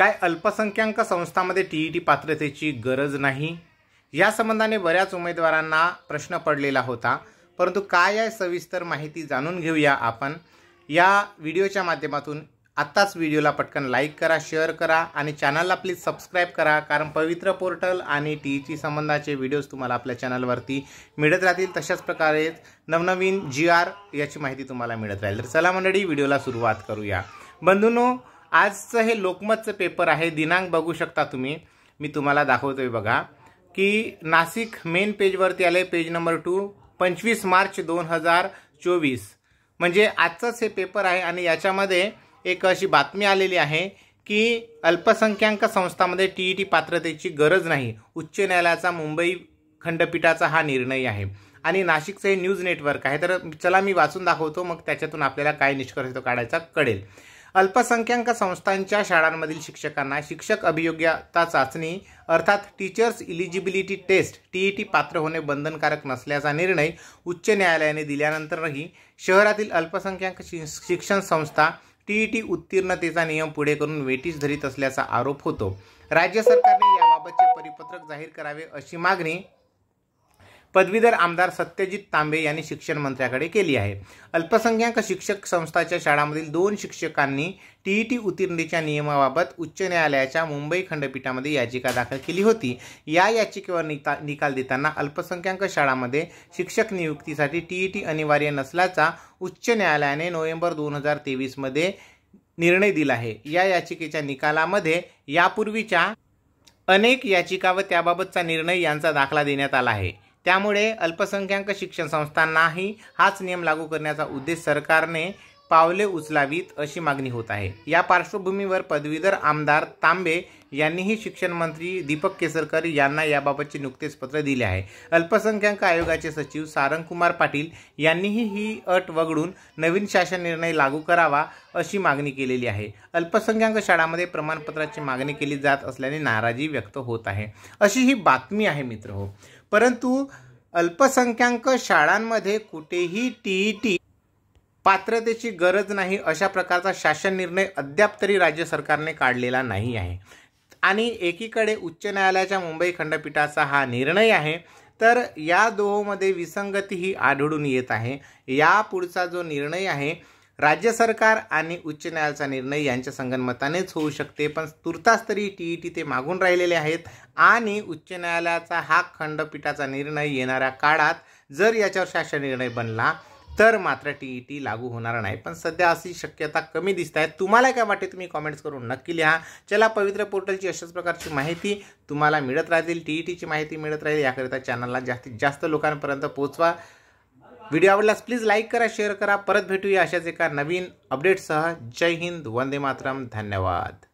काय अल्पसंख्याक संस्थांमध्ये टीईटी पात्रतेची गरज नाही? या संबंधाने बऱ्याच उमेदवारांना प्रश्न पडलेला होता, परंतु काय आहे सविस्तर माहिती जाणून घेऊया आपण या व्हिडिओच्या माध्यमातून। आत्ताच व्हिडिओला पटकन लाईक करा, शेअर करा आणि चॅनलला प्लीज सबस्क्राइब करा, कारण पवित्र पोर्टल आणि टीईटी संबंधाचे व्हिडिओज तुम्हाला आपल्या चॅनलवरती मिळत राहतील। तशाच प्रकारे नवनवीन जीआर याची माहिती तुम्हाला मिळत राहील। तर चला मंडळी, व्हिडिओला सुरुवात करूया। बंधूंनो, आजचं हे लोकमतचं पेपर आहे। दिनांक बघू शकता तुम्ही, मी तुम्हाला दाखवतोय बघा की नाशिक मेन पेजवरती आले, पेज नंबर 2, 25 मार्च 2024 म्हणजे आजचाच हे पेपर आहे। आणि याच्यामध्ये एक अशी बातमी आलेली आहे की अल्पसंख्याक संस्थांमध्ये टीईटी पात्रतेची गरज नाही, उच्च न्यायालयाचा मुंबई खंडपीठाचा हा निर्णय आहे। आणि नाशिकचं हे न्यूज नेटवर्क आहे। तर चला मी वाचून दाखवतो, मग त्याच्यातून आपल्याला काय निष्कर्ष काढायचा कळेल। अल्पसंख्याक संस्थांच्या शाळांमधील शिक्षकांना शिक्षक अभियोग्यता चाचणी अर्थात टीचर्स इलिजिबिलिटी टेस्ट टीईटी पात्र होणे बंधनकारक नसल्याचा निर्णय उच्च न्यायालयाने दिल्यानंतरही शहरातील अल्पसंख्याक शिक्षण संस्था टीईटी उत्तीर्णतेचा नियम पुढे करून वेटीस धरीत असल्याचा आरोप होतो। राज्य सरकारने याबाबतचे परिपत्रक जाहीर करावे अशी मागणी पदवीधर आमदार सत्यजित तांबे यांनी शिक्षण मंत्र्याकडे केली आहे। अल्पसंख्याक शिक्षक संस्थांच्या शाळांमधील 2 शिक्षकांनी टीईटी उत्तीर्णतेच्या नियमाबाबत उच्च न्यायालयाच्या मुंबई खंडपीठामध्ये याचिका दाखल केली होती। या याचिकेवर निकाल देताना अल्पसंख्याक शाळांमध्ये शिक्षक नियुक्तीसाठी टीईटी अनिवार्य नसल्याचा उच्च न्यायालयाने नोव्हेंबर 2023 मध्ये निर्णय दिला आहे। या याचिकेच्या निकालामध्ये यापूर्वीच्या अनेक याचिका व त्याबाबतचा निर्णय यांचा दाखला देण्यात आला आहे। त्यामुळे अल्पसंख्याक शिक्षण संस्थांनाही हाच नियम लागू करण्याचा उद्देश सरकारने पावले उचलावीत अशी मागणी होत आहे। या पार्श्वभूमीवर पदवीधर आमदार तांबे यांनीही शिक्षण मंत्री दीपक केसरकर यांना याबाबतचे नुकतेच पत्र दिले आहे। अल्पसंख्याक आयोगाचे सचिव सारंग कुमार पाटील यांनीही ही अट वगळून नवीन शासन निर्णय लागू करावा अशी मागणी केलेली आहे। अल्पसंख्याक शाळांमध्ये प्रमाणपत्राची मागणी केली जात असल्याने नाराजी व्यक्त होत आहे, अशी ही बातमी आहे मित्रहो। परंतु अल्पसंख्याक शाळांमध्ये कुठेही टीईटी पात्रतेची गरज नाही अशा प्रकारचा शासन निर्णय अद्याप तरी राज्य सरकारने काढलेला नाही आहे। आणि एकीकडे उच्च न्यायालयाच्या मुंबई खंडपीठाचा हा निर्णय आहे, तर या दोहोंमध्ये विसंगतीही आढळून येत आहे। या पुढचा जो निर्णय आहे राज्य सरकार आणि उच्च न्यायालयाचा निर्णय यांच्या संगनमतानेच होऊ शकते, पण तुर्तास तरी टीईटी ते मागून राहिलेले आहेत। आणि उच्च न्यायालयाचा हा खंडपीठाचा निर्णय येणाऱ्या काळात जर याच्यावर शासन निर्णय बनला तर मात्र टीईटी लागू होणार नाही, पण सध्या अशी शक्यता कमी दिसत आहे। तुम्हाला काय वाटते तुम्ही कमेंट्स करून नक्की लिहा। चला, पवित्र पोर्टलची अशाच प्रकारची माहिती तुम्हाला मिळत राहतील, टीईटीची माहिती मिळत राहील, याकरिता चॅनलला जास्तीत जास्त लोकांपर्यंत पोहोचवा। व्हिडिओ आवडल्यास प्लीज लाईक करा, शेअर करा। परत भेटूया अशाच एका नवीन अपडेटसह। जय हिंद, वंदे मातरम, धन्यवाद।